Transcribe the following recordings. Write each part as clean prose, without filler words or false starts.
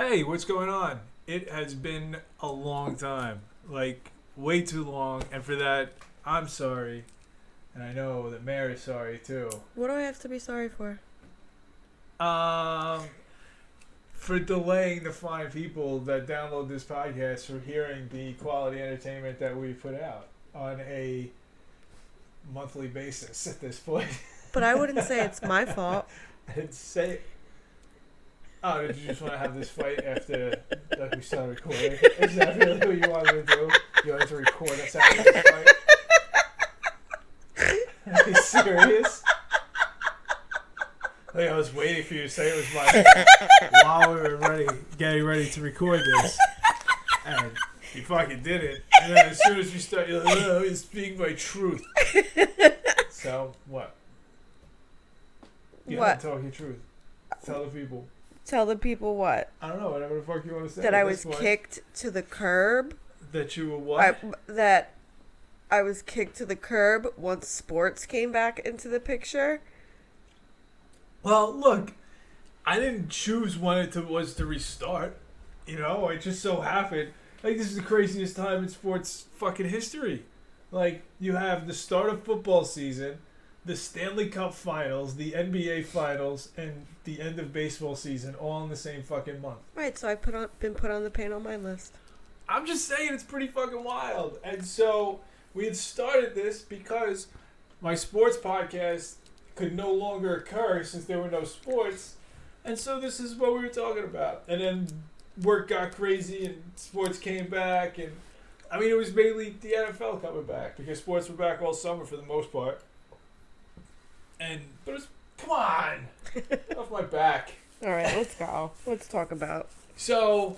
Hey, what's going on? It has been a long time. Like, way too long. And for that, I'm sorry. And I know that Mary's sorry, too. What do I have to be sorry for? Um, for delaying the fine people that download this podcast from hearing the quality entertainment that we put out on a monthly basis at this point. But I wouldn't say it's my fault. I'd say... Oh, did you just want to have this fight after like we started recording? Is that really what you wanted to do? You wanted to record us having this fight? Are you serious? Like I was waiting for you to say it was my fault while we were getting ready to record this. And you fucking did it. And then as soon as we start, you're like, oh, it's speaking my truth. So, what? You What? don't talk your truth. Tell the people. Tell the people what? I don't know, whatever the fuck you want to say. That I was kicked to the curb. That you were what? That I was kicked to the curb once sports came back into the picture. Well, look, I didn't choose when it was to restart. You know, it just so happened. Like, this is the craziest time in sports fucking history. Like, you have the start of football season, the Stanley Cup Finals, the NBA Finals, and the end of baseball season all in the same fucking month. Right, so I've been put on the pain on my list. I'm just saying it's pretty fucking wild. And so we had started this because my sports podcast could no longer occur since there were no sports. And so this is what we were talking about. And then work got crazy and sports came back. And I mean, it was mainly the NFL coming back because sports were back all summer for the most part. But it's, come on, off my back. All right, let's go. Let's talk about. So,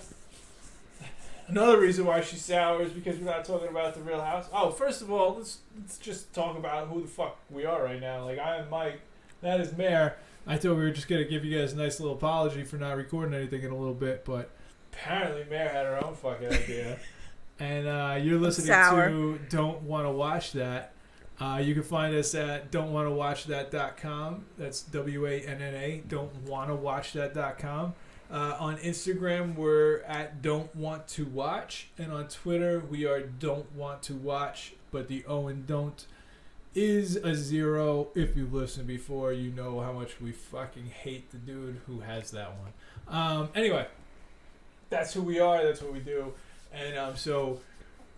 another reason why she's sour is because we're not talking about the Real House. Oh, first of all, let's just talk about who the fuck we are right now. Like, I am Mike. That is Mare. I thought we were just going to give you guys a nice little apology for not recording anything in a little bit, but apparently Mare had her own fucking idea. And you're listening to Don't Want to Watch That. You can find us at don'twantowatchthat.com. That's WANNA, don'twantowatchthat.com. On Instagram, we're at Don't Want to Watch. And on Twitter, we are Don't Want to Watch. But the O and Don't is a 0. If you've listened before, you know how much we fucking hate the dude who has that one. Anyway, that's who we are. That's what we do. And so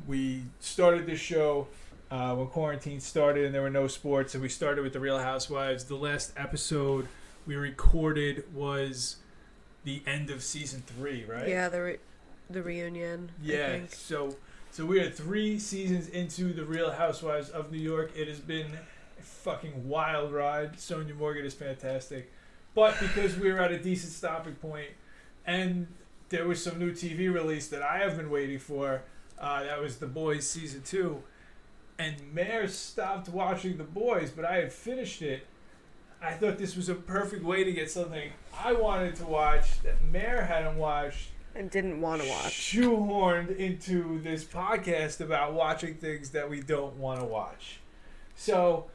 we started this show when quarantine started and there were no sports, and we started with the Real Housewives. The last episode we recorded was the end of season 3, right? Yeah, the reunion. Yeah. I think. So we are 3 seasons into the Real Housewives of New York. It has been a fucking wild ride. Sonia Morgan is fantastic, but because we were at a decent stopping point, and there was some new TV release that I have been waiting for. That was The Boys season 2. And Mare stopped watching The Boys, but I had finished it. I thought this was a perfect way to get something I wanted to watch that Mare hadn't watched and didn't want to watch. Shoehorned into this podcast about watching things that we don't want to watch. So,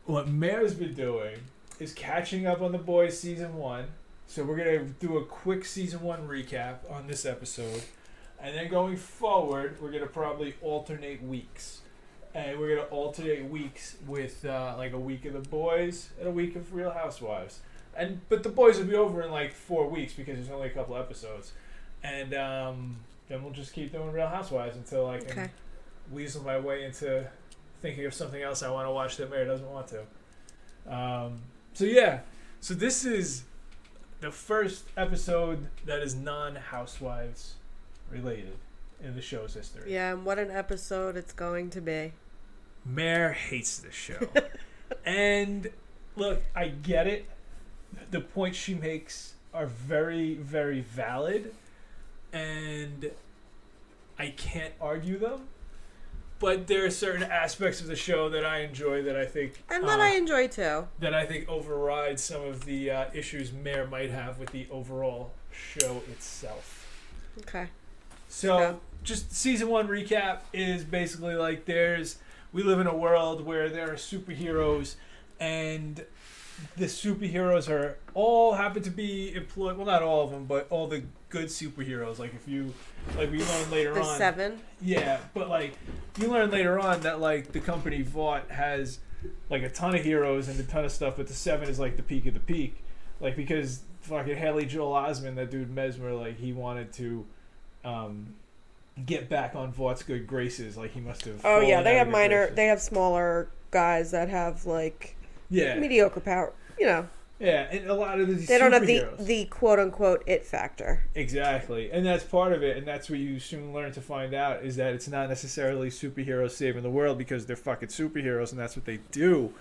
what Mare's been doing is catching up on The Boys season 1. So we're going to do a quick season 1 recap on this episode. And then going forward, we're going to probably alternate weeks. And we're going to alternate weeks with like a week of The Boys and a week of Real Housewives. But The Boys will be over in like 4 weeks because there's only a couple episodes. And then we'll just keep doing Real Housewives until I can weasel my way into thinking of something else I want to watch that Mary doesn't want to. So this is the first episode that is non-Housewives related in the show's history. Yeah, and what an episode it's going to be. Mare hates this show. And look, I get it. The points she makes are very, very valid. And I can't argue them. But there are certain aspects of the show that I enjoy that I think... And that I enjoy too. That I think override some of the issues Mare might have with the overall show itself. Okay. So, just season 1 recap is basically like we live in a world where there are superheroes, and the superheroes are all happen to be employed. Well, not all of them, but all the good superheroes. Like if you, like we learn later The on. Seven. Yeah, but like you learn later on that like the company Vought has like a ton of heroes and a ton of stuff, but the Seven is like the peak of the peak. Like because fucking Haley Joel Osment, that dude Mesmer, like he wanted to get back on Vaught's good graces. Like he must have. Oh yeah, fallen they out have of good minor. graces. They have smaller guys that have like Yeah. mediocre power. You know, Yeah, and a lot of these they don't have superheroes. the quote unquote it factor. Exactly, and that's part of it, and that's what you soon learn to find out is that it's not necessarily superheroes saving the world because they're fucking superheroes and that's what they do.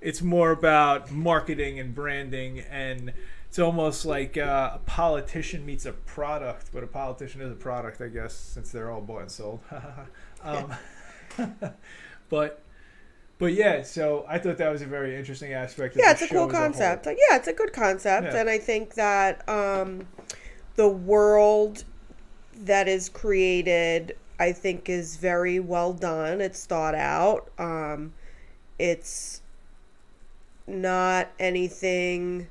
It's more about marketing and branding, and it's almost like a politician meets a product, but a politician is a product, I guess, since they're all bought and sold. But yeah, so I thought that was a very interesting aspect. Of Yeah, the it's a cool show as a whole. concept. Yeah, it's a good concept, Yeah. and I think that the world that is created, I think, is very well done. It's thought out. It's not anything.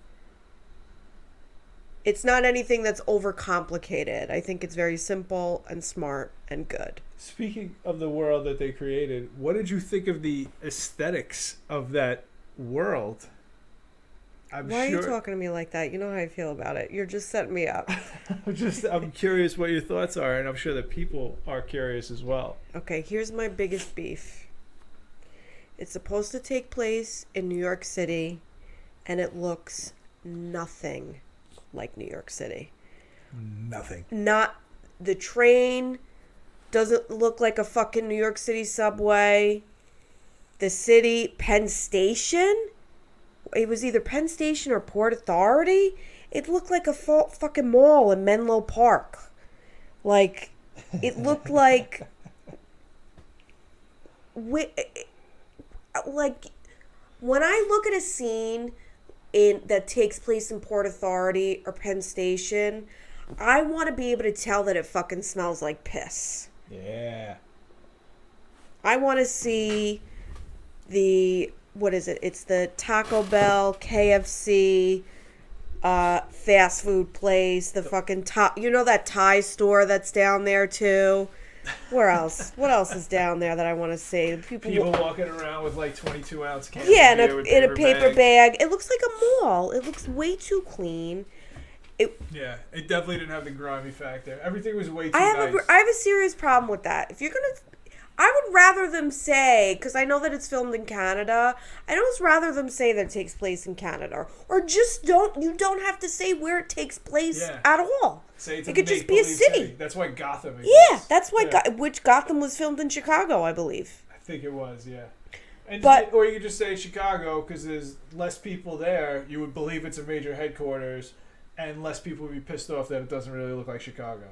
It's not anything that's overcomplicated. I think it's very simple and smart and good. Speaking of the world that they created, what did you think of the aesthetics of that world? Why are you talking to me like that? You know how I feel about it. You're just setting me up. I'm curious what your thoughts are, and I'm sure that people are curious as well. Okay, here's my biggest beef. It's supposed to take place in New York City, and it looks nothing like New York City. Nothing. Not the train doesn't look like a fucking New York City subway. The city, Penn Station, it was either Penn Station or Port Authority. It looked like a fucking mall in Menlo Park. Like, it looked like like when I look at a scene that takes place in Port Authority or Penn Station, I want to be able to tell that it fucking smells like piss. Yeah. I want to see what is it? It's the Taco Bell, KFC, fast food place, the fucking that Thai store that's down there too. Where else? What else is down there that I want to see? People walking around with like 22-ounce cans. Yeah, of beer with in a paper bags. bag. It looks like a mall. It looks way too clean. Yeah, it definitely didn't have the grimy factor. Everything was way too I nice. have a serious problem with that. If you're gonna, I would rather them say, because I know that it's filmed in Canada. I almost rather them say that it takes place in Canada, or just don't. You don't have to say where it takes place at all. Say it's it could just be a make-believe city. That's why Gotham exists. Yeah, that's why. Which Gotham was filmed in Chicago, I believe. I think it was, yeah. And But or you could just say Chicago because there's less people there. You would believe it's a major headquarters, and less people would be pissed off that it doesn't really look like Chicago.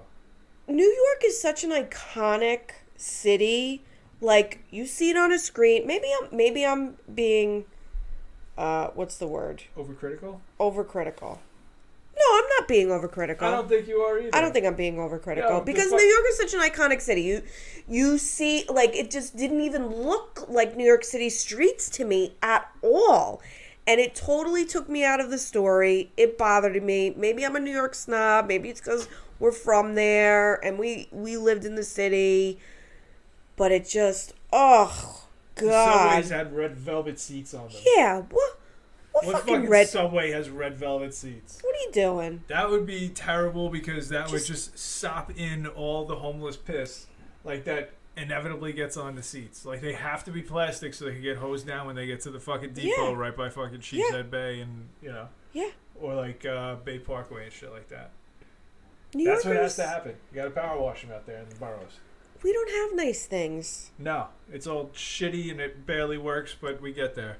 New York is such an iconic city. Like, you see it on a screen. Maybe I'm being, what's the word? Overcritical? Overcritical. No, I'm not being overcritical. I don't think you are either. I don't think I'm being overcritical No, because New York is such an iconic city. You see, like, it just didn't even look like New York City streets to me at all. And it totally took me out of the story. It bothered me. Maybe I'm a New York snob. Maybe it's because we're from there and we lived in the city. But it just, oh, God. The subways had red velvet seats on them. Yeah, what fucking red... subway has red velvet seats? What are you doing? That would be terrible because that would just sop in all the homeless piss. Like, that inevitably gets on the seats. Like, they have to be plastic so they can get hosed down when they get to the fucking depot right by fucking Sheepshead Bay and, Yeah. or like Bay Parkway and shit like that. That's what has to happen. You got to power wash them out there in the boroughs. We don't have nice things. No, it's all shitty and it barely works, but we get there.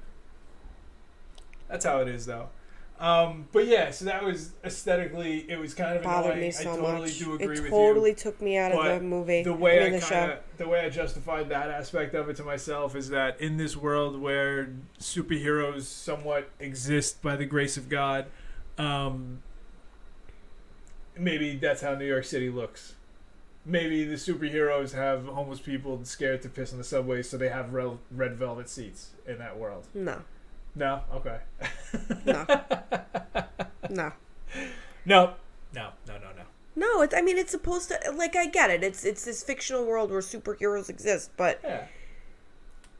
That's how it is, though. But yeah, so that was aesthetically, it was kind of Bothered annoying. me so I totally much. do agree with you. It totally took me out of the movie. The way the show. The way I justified that aspect of it to myself is that in this world where superheroes somewhat exist by the grace of God, maybe that's how New York City looks. Maybe the superheroes have homeless people scared to piss on the subway, so they have red velvet seats in that world. No. No. Okay. No. No. No. No. No. No. No. No, it's, I mean, it's supposed to, like, I get it. It's this fictional world where superheroes exist, but Yeah.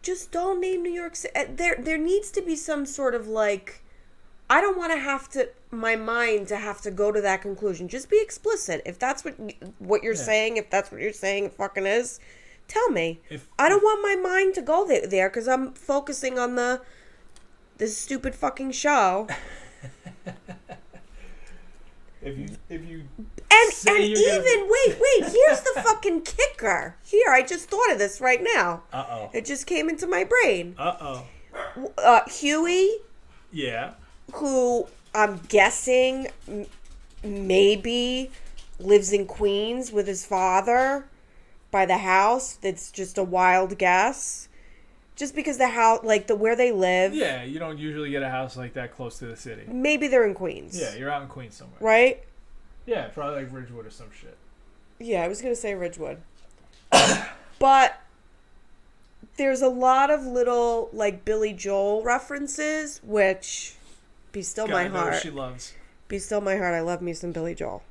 just don't name New York City. There needs to be some sort of, like, I don't want to have to, my mind to have to go to that conclusion. Just be explicit. If that's what you're saying, if that's what you're saying it fucking is, tell me. I don't want my mind to go there because I'm focusing on this stupid fucking show. If you And say even you're gonna... wait, here's the fucking kicker. Here, I just thought of this right now. Uh-oh. It just came into my brain. Uh-oh. Huey, Yeah. who I'm guessing maybe lives in Queens with his father by the house. That's just a wild guess. Just because the house, like where they live. Yeah, you don't usually get a house like that close to the city. Maybe they're in Queens. Yeah, you're out in Queens somewhere. Right? Yeah, probably like Ridgewood or some shit. Yeah, I was going to say Ridgewood. But there's a lot of little, like, Billy Joel references, which, be still God my knows heart. she loves. Be still my heart. I love me some Billy Joel.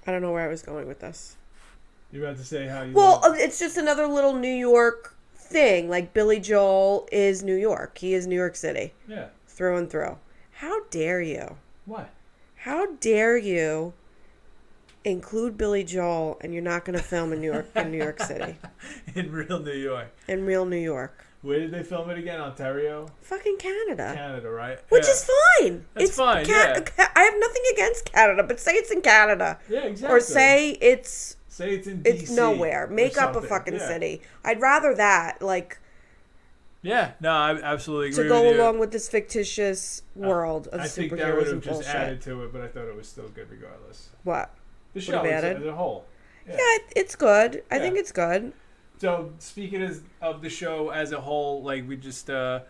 I don't know where I was going with this. You're about to say how you... Well, love... it's just another little New York thing. Like, Billy Joel is New York. He is New York City. Yeah. Through and through. How dare you? What? How dare you include Billy Joel and you're not going to film in New York City? In real New York. In real New York. Where did they film it again? Ontario? Fucking Canada. Canada, right? Which is fine. That's fine, yeah. I have nothing against Canada, but say it's in Canada. Yeah, exactly. Or say it's in DC. It's nowhere. Make up a fucking city. I'd rather that, like... Yeah, no, I absolutely agree to go with you. along with this fictitious world of I think that superheroes would have and just bullshit. added to it, but I thought it was still good regardless. What? The Would show have added? as a whole. Yeah, it's good. I Yeah. think it's good. So, speaking of the show as a whole, like, we just, we're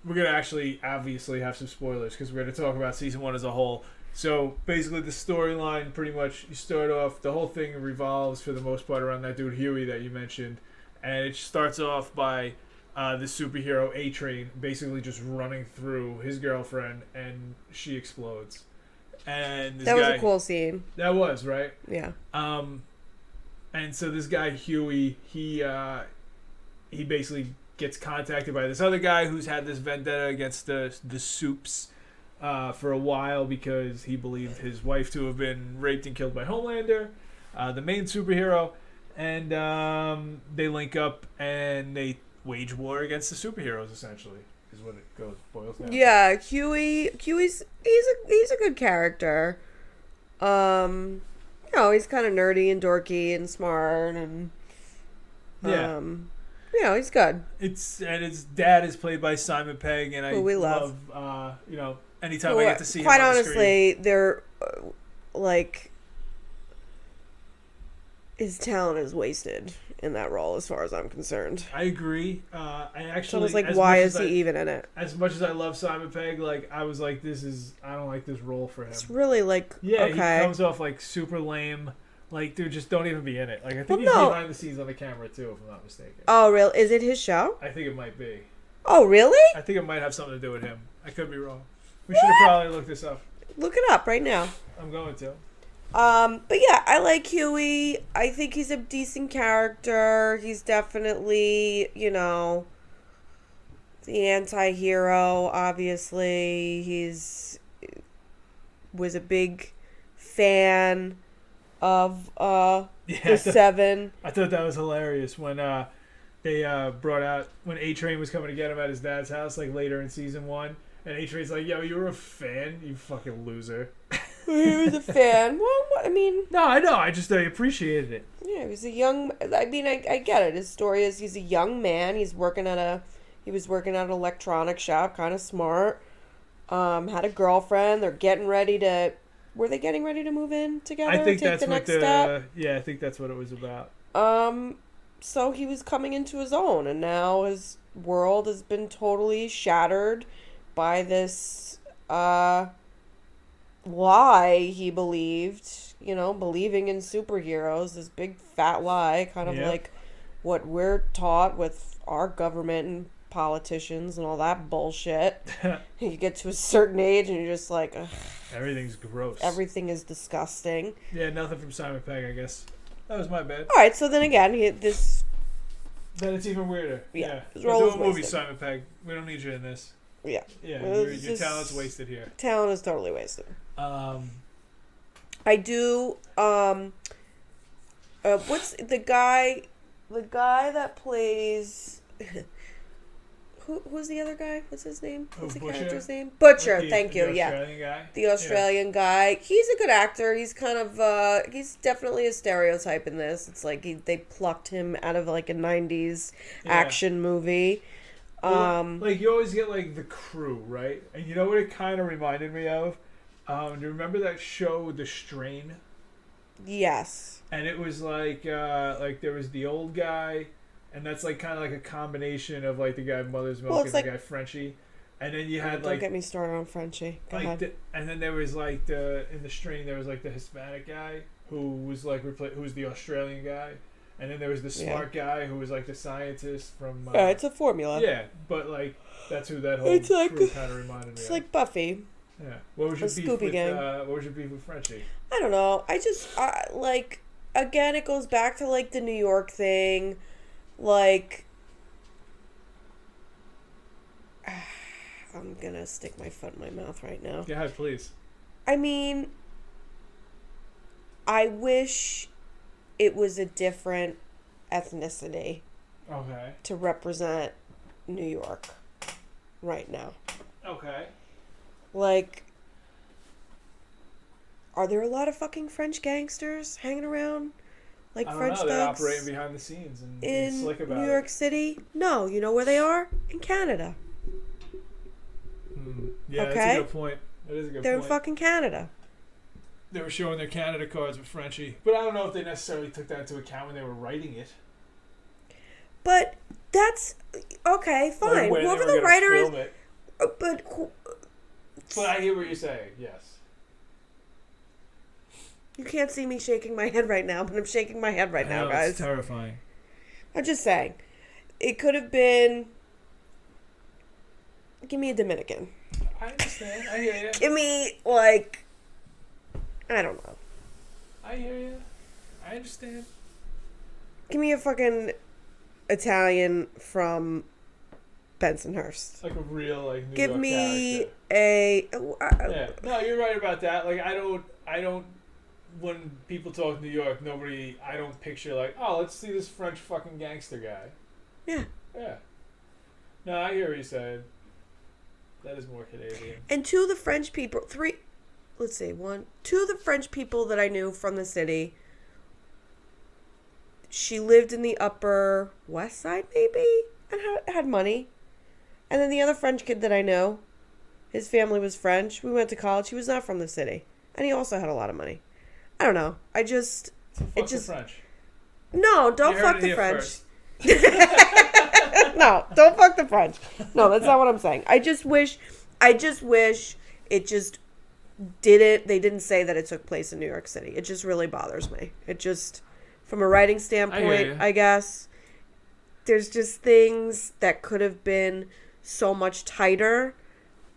going to actually obviously have some spoilers because we're going to talk about season 1 as a whole. So, basically, the storyline pretty much, you start off, the whole thing revolves for the most part around that dude Huey that you mentioned. And it starts off by the superhero A-Train basically just running through his girlfriend and she explodes. And this That was guy, a cool scene. That was, right? Yeah. And so this guy Huey, he basically gets contacted by this other guy who's had this vendetta against the Supes for a while because he believed his wife to have been raped and killed by Homelander, the main superhero, and they link up and they wage war against the superheroes. Essentially, is what it boils down. Yeah, Huey's he's a good character. You know, he's kind of nerdy and dorky and smart and Yeah. you know, he's good. And his dad is played by Simon Pegg, and I Who we love. you know, anytime I get to see him quite on the screen. honestly, they're like his talent is wasted in that role as far as I'm concerned. I agree. I actually So I was like, as why much is as he I- even in it? As much as I love Simon Pegg, like I was like, I don't like this role for him. It's really like, Yeah, okay. he comes off like super lame. Like, dude, just don't even be in it. Like, I think Well, he's no. behind the scenes on the camera too, if I'm not mistaken. Oh, real? Is it his show? I think it might be. Oh, really? I think it might have something to do with him. I could be wrong. We should have probably looked this up. Look it up right now. I'm going to. But yeah, I like Huey. I think he's a decent character. He's definitely, you know, the anti-hero, obviously. Was a big fan of the Seven. I thought that was hilarious when they brought out when A-Train was coming to get him at his dad's house, like later in season 1, and A-Train's like, "Yo, you were a fan, you fucking loser." He was a fan. Well, I mean, No, I know. I appreciated it. yeah, he was a young. I mean, I get it. His story is he's a young man. He was working at an electronics shop, kind of smart. Had a girlfriend. They're getting ready to. Were they getting ready to move in together? I think take that's the what next step? Yeah, I think that's what it was about. So he was coming into his own, and now his world has been totally shattered by this lie he believed, you know, believing in superheroes, this big fat lie, kind of Yep. like what we're taught with our government and politicians and all that bullshit. You get to a certain age and you're just like, ugh, Everything's gross. everything is disgusting. Yeah, nothing from Simon Pegg, I guess. That was my bad. All right, so then again, this. Then it's even weirder. Yeah. His We're role doing is movies, wasted. Simon Pegg. We don't need you in this. Yeah. Yeah, Well, your it's just- talent's wasted here. Talent is totally wasted. I I do. What's the guy? The guy that plays. Who's the other guy? What's his name? What's the Butcher? character's name? Butcher. Thank you. The Yeah. Australian guy? The Australian guy. He's a good actor. He's kind of he's definitely a stereotype in this. It's like they plucked him out of like a 90s Yeah. action movie. Well, like you always get like The Crew, right? And you know what it kind of reminded me of? Do you remember that show The Strain? Yes. And it was like there was the old guy, and that's like kind of like a combination of like the guy Mother's Milk Well, and it's the like- guy Frenchie. And then you had Don't like get me started on Frenchie. Go like ahead. and then there was like in The Strain there was like the Hispanic guy who was like who was the Australian guy, and then there was the smart guy who was like the scientist from Yeah, it's a formula. yeah, but like that's who that whole It's like- crew kind of reminded me It's of. like Buffy. Yeah. What was your The beef Scooby with Gang. what was your beef with Frenchie? I don't know. I just like again it goes back to like the New York thing. Like I'm gonna stick my foot in my mouth right now. Go ahead, please. I mean, I wish it was a different ethnicity Okay. to represent New York right now. Okay. Like, are there a lot of fucking French gangsters hanging around? Like I don't French know. They're thugs operating behind the scenes and being in slick about New York City? No, you know where they are? In Canada. it. Yeah, Okay. that's a good point. That is a good They're in point. fucking Canada. They were showing their Canada cards with Frenchie, but I don't know if they necessarily took that into account when they were writing it. But that's okay, Like, fine. when they Whoever were the gonna writer is, film it. but But I hear what you're saying. Yes. you can't see me shaking my head right now, but I'm shaking my head right now, It's guys. terrifying. I'm just saying, it could have been. Give me a Dominican. I understand. I hear you. Give me like, I don't know. I hear you. I understand. Give me a fucking Italian from Bensonhurst. Like a real like New Give York me character. a. Yeah. No, you're right about that. Like I don't. When people talk New York, I don't picture like, oh, let's see this French fucking gangster guy. Yeah. Yeah. No, I hear what you're saying. That is more Canadian. And two of the French people, two of the French people that I knew from the city, she lived in the Upper West Side, maybe, and had money. And then the other French kid that I know, his family was French. We went to college. He was not from the city. And he also had a lot of money. I don't know. So fuck just- the French. No, don't You heard fuck it the here French. first. No, don't fuck the French. No, that's not what I'm saying. I just wish it just they didn't say that it took place in New York City. It just really bothers me. It just, from a writing standpoint, you. I guess, there's just things that could have been so much tighter,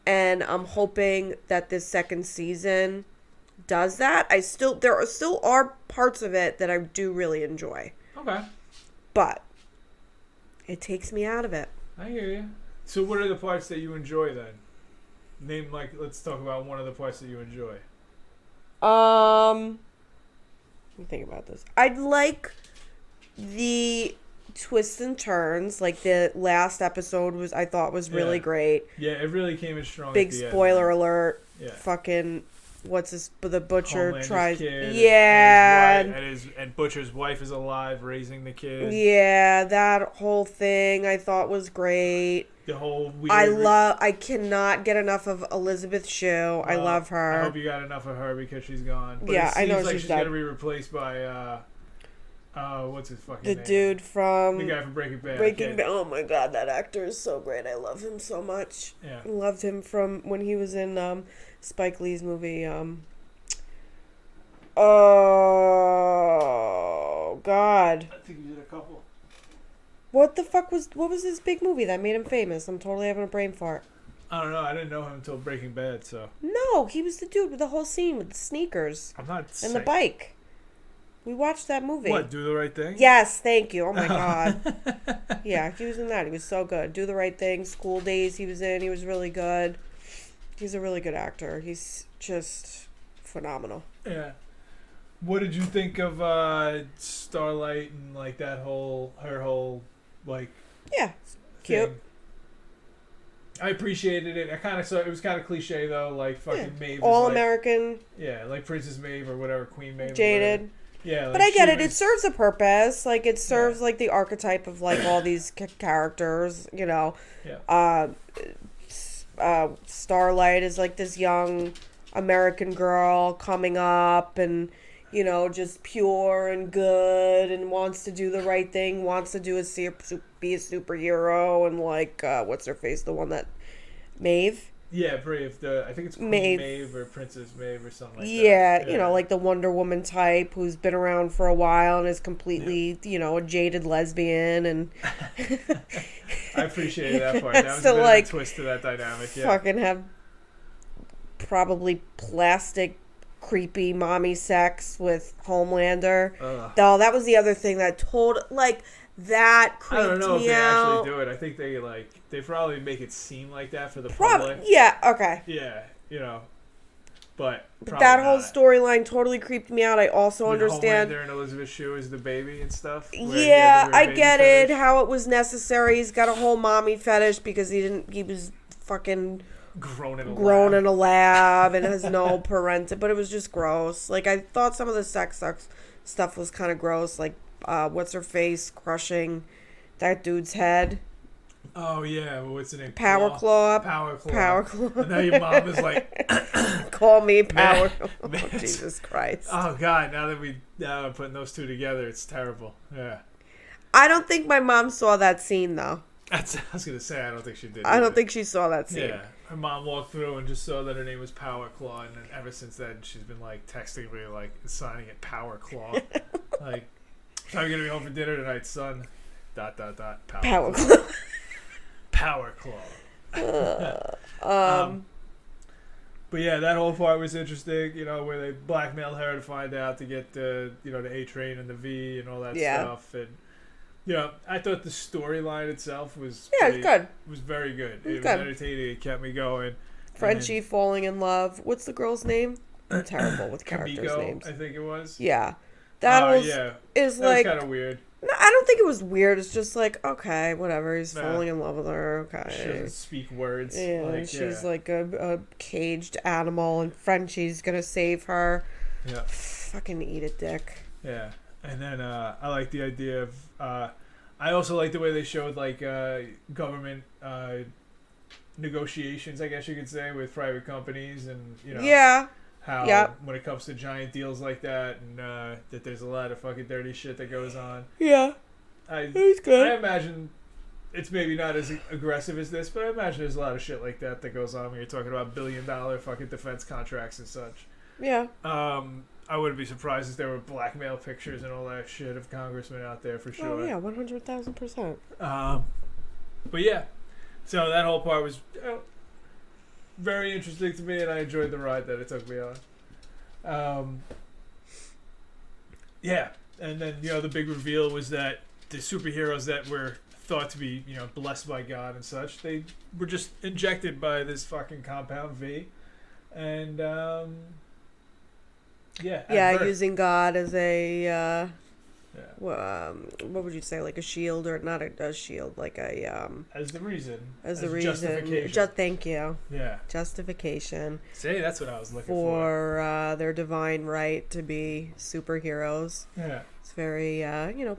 and I'm hoping that this second season does that. There are parts of it that I do really enjoy, Okay. but it takes me out of it. I hear you. So what are the parts that you enjoy then? Let's talk about one of the parts that you enjoy. Let me think about this. I'd like the twists and turns. Like the last episode I thought was really Yeah. great. Yeah, it really came in strong. Big at the spoiler end. alert. Yeah. Fucking, the butcher Homelander's tries. kid, Yeah. and Butcher's wife is alive, raising the kid. Yeah, that whole thing I thought was great. The whole weird. I cannot get enough of Elizabeth Shue. I love I her. hope you got enough of her because she's gone. But Yeah, it I seems know like she's she's dead. gonna be replaced by what's his fucking The name? dude from The guy from Breaking Bad. Breaking Bad. Oh my god, that actor is so great. I love him so much. Yeah. I loved him from when he was in Spike Lee's movie. Oh god, I think he did a couple. What was his big movie that made him famous? I'm totally having a brain fart. I don't know. I didn't know him until Breaking Bad, so No, he was the dude with the whole scene with the sneakers I'm not. and saying, the bike. We watched that movie. What? Do the Right Thing? Yes, thank you. Oh my god. Yeah, he was in that. He was so good. Do the Right Thing. School Days. He was in. He was really good. He's a really good actor. He's just phenomenal. Yeah. What did you think of Starlight and like her whole like Yeah, cute. thing? I appreciated it. I kind of saw it was kind of cliche though, like fucking Maeve. All is, like, American. Yeah, like Princess Maeve or whatever, Queen Maeve. Jaded. Yeah, But like I get she it. It was- serves a purpose. Like it serves like the archetype of like all these characters. You know. Yeah. Starlight is like this young American girl coming up and, you know, just pure and good and wants to do the right thing, wants to be a superhero and like, what's her face? The one that, Maeve? Yeah, Brave. I think it's Queen Maeve or Princess Maeve or something like Yeah, that. you know, like the Wonder Woman type who's been around for a while and is completely, you know, a jaded lesbian and I appreciated that part. That was to, a bit like, of a twist to that dynamic. Yeah. fucking have probably plastic creepy mommy sex with Homelander. Ugh. Though that was the other thing that that I creeped don't know if me they out. actually do it. I think they probably make it seem like that for the Probably, public. yeah, okay. Yeah, you know, but That whole not. storyline totally creeped me out. I also With understand. Homelander and Elizabeth Shue as the baby and stuff. where he had Yeah, the weird I baby get fetish. it. How it was necessary. He's got a whole mommy fetish because he was fucking Grown in in a lab and has no parental. But it was just gross. Like I thought some of the sex stuff was kind of gross. Like what's her face crushing that dude's head. Oh yeah, what's the name? Power Claw. Power Claw. Power Claw. And now your mom is like, Call me Power Man. Claw. Man. Jesus Christ. oh god. Now I'm putting those two together, it's terrible. Yeah. I don't think my mom saw that scene though. I was gonna say I don't think she did. I don't either. think she saw that scene. Yeah, her mom walked through and just saw that her name was Power Claw, and then ever since then she's been like texting me, like signing it Power Claw, like, "Time you gonna be home for dinner tonight, son?" ... Power Claw. Power Claw. But yeah, that whole part was interesting. You know, where they blackmailed her to find out to get the A Train and the V and all that stuff, and. Yeah, I thought the storyline itself was It's good. Was very good. It was It was good. entertaining. It kept me going. Frenchie falling in love. What's the girl's name? I'm terrible with characters' Kamiko, names. I think it was. Yeah. That was yeah. is That like was kind of weird. no, I don't think it was weird. It's just like, okay, whatever. He's Nah. falling in love with her. She Okay. doesn't speak words. Yeah, Like, she's like a caged animal, and Frenchie's gonna save her. Yeah. Fucking eat it, dick. Yeah. And then I like the idea of. I also like the way they showed like government negotiations, I guess you could say, with private companies, and Yeah. how Yep. when it comes to giant deals like that, and that there's a lot of fucking dirty shit that goes on. Yeah. It was good. I imagine it's maybe not as aggressive as this, but I imagine there's a lot of shit like that goes on when you're talking about billion-dollar fucking defense contracts and such. Yeah. I wouldn't be surprised if there were blackmail pictures and all that shit of congressmen out there for sure. Oh yeah, 100,000%. But yeah, so that whole part was very interesting to me, and I enjoyed the ride that it took me on. Yeah, and then the big reveal was that the superheroes that were thought to be blessed by God and such, they were just injected by this fucking compound V, and at birth. Using God as a what would you say, like a shield, or not a shield, like a as the reason, as the reason. justification. Thank you. Yeah, Justification see, that's what I was looking for their divine right to be superheroes. Yeah. It's very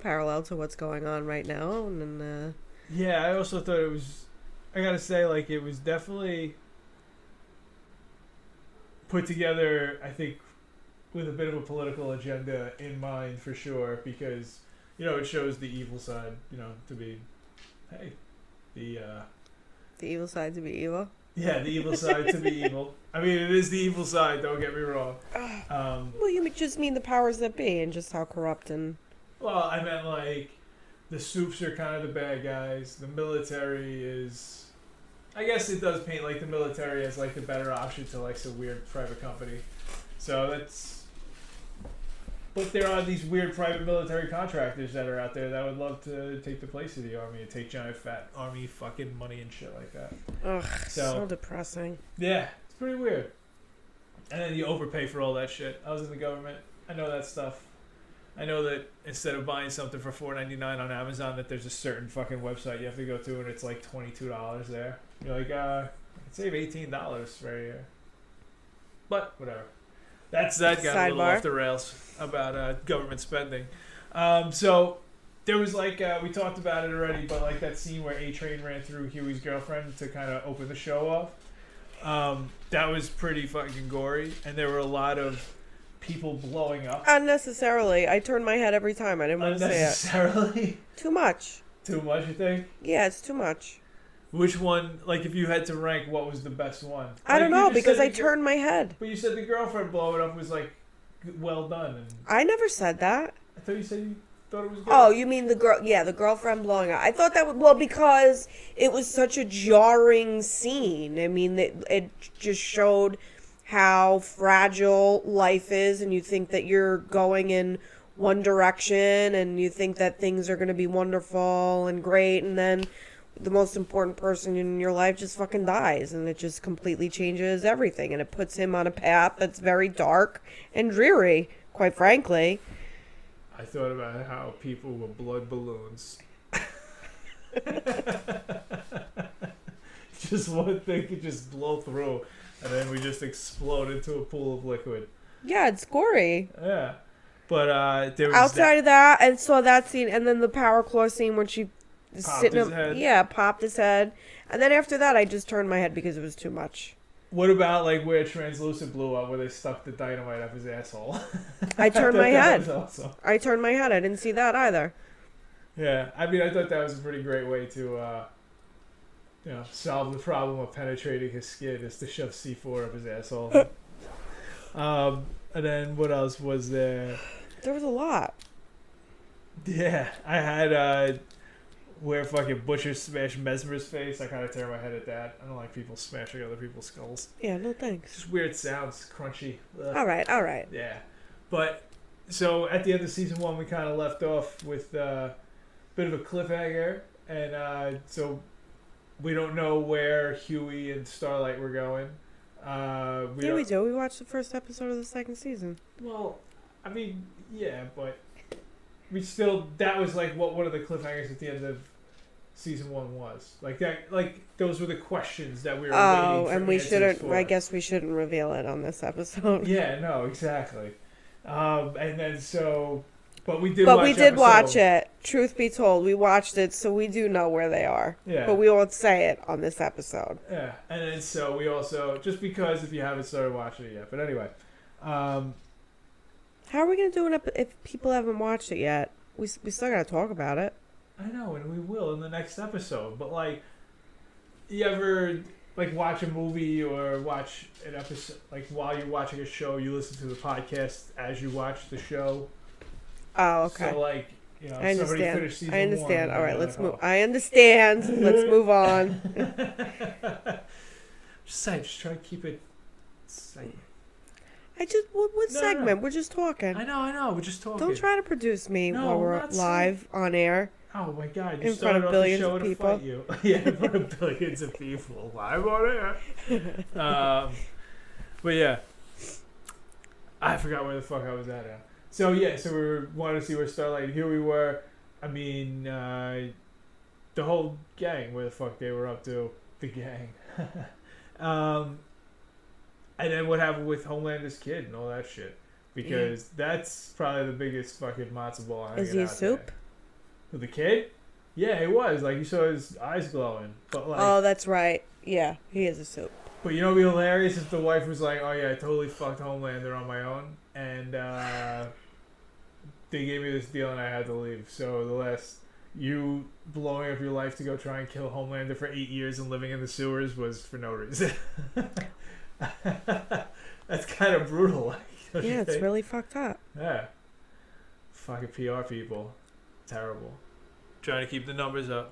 parallel to what's going on right now, and Yeah, I also thought it was. I gotta say, like, it was definitely put together, I think, with a bit of a political agenda in mind for sure, because it shows the evil side, to be, hey, the evil side to be evil. Yeah, the evil side to be evil. I mean, it is the evil side. Don't get me wrong. Well, you just mean the powers that be, and just how corrupt and. Well, I meant like the soups are kind of the bad guys. The military is, I guess it does paint like the military as like the better option to like some weird private company. So that's. But there are these weird private military contractors that are out there that would love to take the place of the army and take giant fat army fucking money and shit like that. Ugh, so depressing. Yeah, it's pretty weird. And then you overpay for all that shit. I was in the government. I know that stuff. I know that instead of buying something for $4.99 on Amazon, that there's a certain fucking website you have to go to, and it's like $22 there. You're like, I could save $18 right here. But whatever. That got a little off the rails about government spending. So there was like we talked about it already, but like that scene where A-Train ran through Huey's girlfriend to kind of open the show off. That was pretty fucking gory, and there were a lot of people blowing up. Unnecessarily. I turned my head every time. I didn't want to say it. Unnecessarily? Too much. Too much, you think? Yeah, it's too much. Which one, like if you had to rank, what was the best one? I don't know, because I turned my head. But you said the girlfriend blowing up was like well done. And I never said that. I thought you said you thought it was good. Oh, you mean the girl? Yeah, the girlfriend blowing up. I thought that was, well, because it was such a jarring scene. I mean, it just showed how fragile life is, and you think that you're going in one direction, and you think that things are going to be wonderful and great, and then the most important person in your life just fucking dies, and it just completely changes everything, and it puts him on a path that's very dark and dreary, quite frankly. I thought about how people were blood balloons. Just one thing could just blow through, and then we just explode into a pool of liquid. Yeah, it's gory. Yeah. But there was outside of that, and saw that scene, and then the power claw scene when she popped his head. Yeah, popped his head. And then after that, I just turned my head because it was too much. What about like where Translucent blew up, where they stuck the dynamite up his asshole? I turned my head. That was awesome. I turned my head. I didn't see that either. Yeah, I mean, I thought that was a pretty great way to, solve the problem of penetrating his skin, is to shove C4 up his asshole. And then what else was there? There was a lot. Yeah, I had where fucking Butcher smashed Mesmer's face. I kind of tear my head at that. I don't like people smashing other people's skulls. Yeah, no thanks. Just weird sounds, crunchy. Ugh. All right. Yeah, but so at the end of season 1, we kind of left off with a bit of a cliffhanger, and so we don't know where Huey and Starlight were going. We do. We watched the first episode of the second season. Well, I mean, yeah, but we still, that was like what one of the cliffhangers at the end of season 1 was. Like that, like those were the questions that we were waiting for. And we shouldn't, I guess we shouldn't reveal it on this episode. Yeah, no, exactly. And then so, but we did watch it. Truth be told, we watched it, so we do know where they are. Yeah. But we won't say it on this episode. Yeah, and then so we also, just because if you haven't started watching it yet, but anyway. How are we going to do it if people haven't watched it yet? We still got to talk about it. I know, and we will in the next episode. But, like, you ever, like, watch a movie or watch an episode, like, while you're watching a show, you listen to the podcast as you watch the show? Oh, okay. So, like, you know, I understand. somebody finished season 1. I understand. All right, let's move. I understand. Let's move on. Just saying, just try to keep it exciting. What segment? No. We're just talking. I know. We're just talking. Don't try to produce me while we're live on air. Oh my God! You in front of billions of people. Yeah, in front of billions of people, live on air. But yeah, I forgot where the fuck I was at now. So yeah, so we wanted to see where Starlight. Here we were. I mean, the whole gang. Where the fuck they were up to? The gang. And then what happened with Homelander's kid and all that shit. Because that's probably the biggest fucking matzo ball hanging out. Is he a soup? With the kid? Yeah, he was. Like, you saw his eyes glowing. But like, oh, that's right. Yeah, he is a soup. But you know what would be hilarious if the wife was like, oh yeah, I totally fucked Homelander on my own. And they gave me this deal and I had to leave. So the last, you blowing up your life to go try and kill Homelander for 8 years and living in the sewers was for no reason. That's kind of brutal. Yeah, it's really fucked up. Yeah. Fucking PR people. Terrible. trying to keep the numbers up.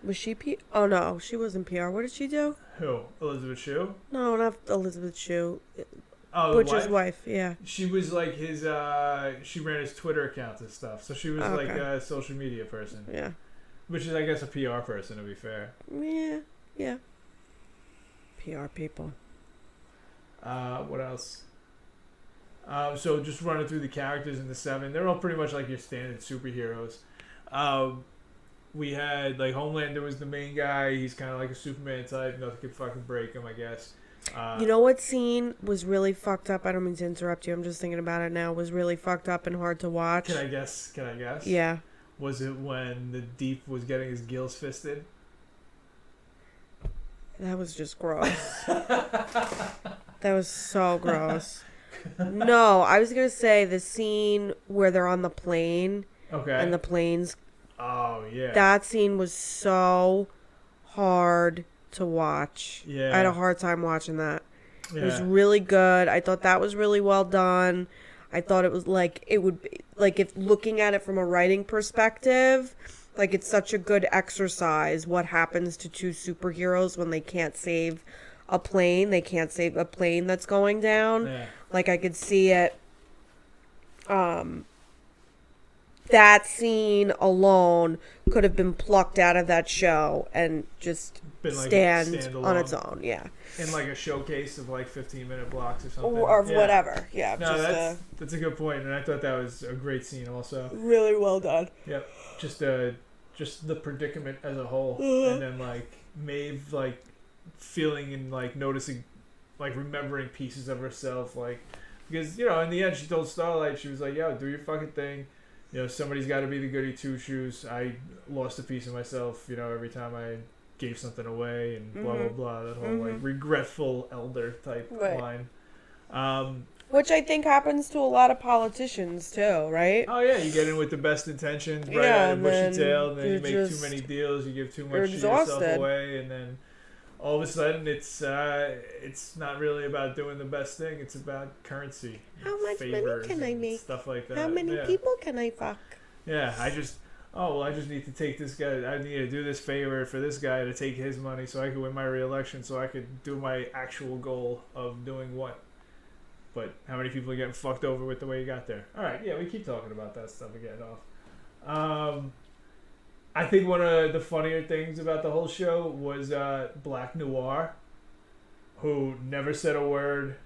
Was she P? Oh no, she wasn't PR. What did she do? Who? Elizabeth Shue? No, not Elizabeth Shue. Oh, Butcher's wife. Yeah. She was like his. She ran his Twitter accounts and stuff, so she was like a social media person. Yeah. Which is, I guess, a PR person, to be fair. Yeah. Yeah. PR people. What else? So just running through the characters in the 7, they're all pretty much like your standard superheroes. We had like Homelander was the main guy. He's kind of like a Superman type. Nothing could fucking break him, I guess. You know what scene was really fucked up? I don't mean to interrupt you. I'm just thinking about it now. Was really fucked up and hard to watch. Can I guess? Yeah. Was it when the Deep was getting his gills fisted? That was just gross. That was so gross. No, I was gonna say the scene where they're on the plane. Okay. And the plane's. Oh yeah. That scene was so hard to watch. Yeah. I had a hard time watching that. Yeah. It was really good. I thought that was really well done. I thought it was like it would be like if looking at it from a writing perspective, like it's such a good exercise. What happens to two superheroes when they can't save a plane? They can't save a plane that's going down. Yeah. Like I could see it. That scene alone could have been plucked out of that show and just stand on its own. Yeah. In like a showcase of like 15-minute blocks or something. Or whatever. Yeah. No, that's a good point, and I thought that was a great scene also. Really well done. Yep. Just the predicament as a whole, and then like Maeve like feeling and like noticing, like remembering pieces of herself, like because in the end she told Starlight, she was like, "Yo, do your fucking thing. Somebody's got to be the goody two shoes. I lost a piece of myself, every time I gave something away and blah, blah, blah." That whole, like, regretful elder type line. Which I think happens to a lot of politicians, too, right? Oh, yeah. You get in with the best intentions, right out of bushy tail, and then you make too many deals, you give too much of yourself away, and then all of a sudden it's not really about doing the best thing. It's about currency. How much money can I make? Stuff like that. How many people can I fuck? Yeah, I just need to take this guy. I need to do this favor for this guy to take his money so I can win my re-election, so I could do my actual goal of doing what. But how many people are getting fucked over with the way you got there? All right, yeah, we keep talking about that stuff and getting off. I think one of the funnier things about the whole show was Black Noir, who never said a word,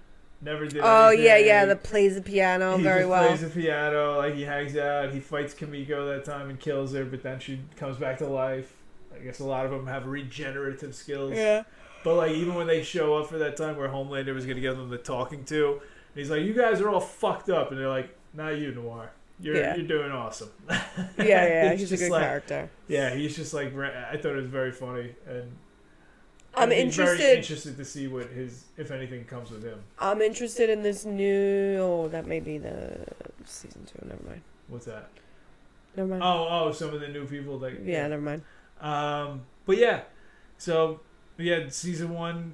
never did anything. Oh, yeah, that plays the piano very well. He plays the piano, like he hangs out, he fights Kimiko that time and kills her, but then she comes back to life. I guess a lot of them have regenerative skills. Yeah. But like even when they show up for that time where Homelander was going to give them the talking to, he's like, "You guys are all fucked up," and they're like, "Not you, Noir. You're doing awesome." Yeah, he's a good character. Yeah, he's just like, I thought it was very funny, and I'm very interested to see what if anything comes with him. I'm interested in this new. That may be the season 2. Never mind. What's that? Never mind. Oh, some of the new people that. Yeah, never mind. But yeah, so season 1.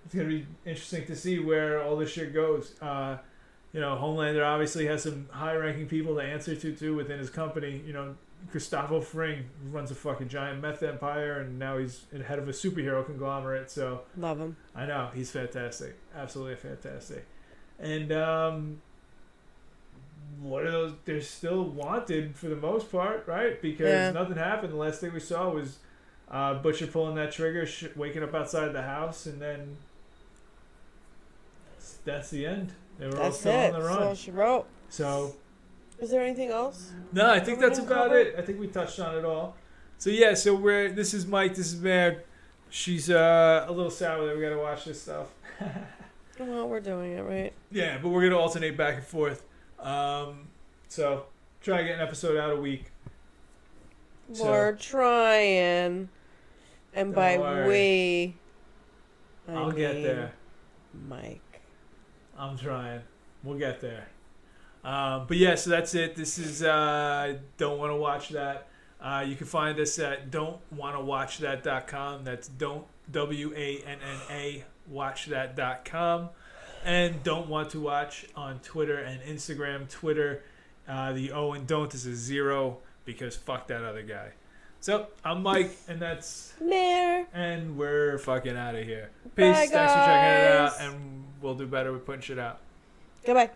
It's gonna be interesting to see where all this shit goes. Homelander obviously has some high-ranking people to answer to within his company. Gustavo Fring runs a fucking giant meth empire, and now he's head of a superhero conglomerate. So love him. I know he's fantastic, absolutely fantastic. And what are those? They're still wanted for the most part, right? Because nothing happened. The last thing we saw was Butcher pulling that trigger, waking up outside the house, and then that's the end. They were all still on the run. That's all she wrote. So, is there anything else? No, I think that's about it. I think we touched on it all. So yeah, this is Mike, this is Mare. She's a little sour that we got to watch this stuff. Well, we're doing it right. Yeah, but we're gonna alternate back and forth. So try and get an episode out a week. We're trying, and by we, I'll get there. Mike. I'm trying. We'll get there. But yeah, so that's it. This is Don't Wanna Watch That. You can find us at don'twannawatchthat.com. That's WANNA watchthat.com. And Don't Want to Watch on Twitter and Instagram. Twitter, the O and Don't is a 0. because fuck that other guy. So I'm Mike, and that's Mare. and we're fucking out of here. Bye, Peace. Thanks for checking it out, guys. and we'll do better with putting shit out. Goodbye.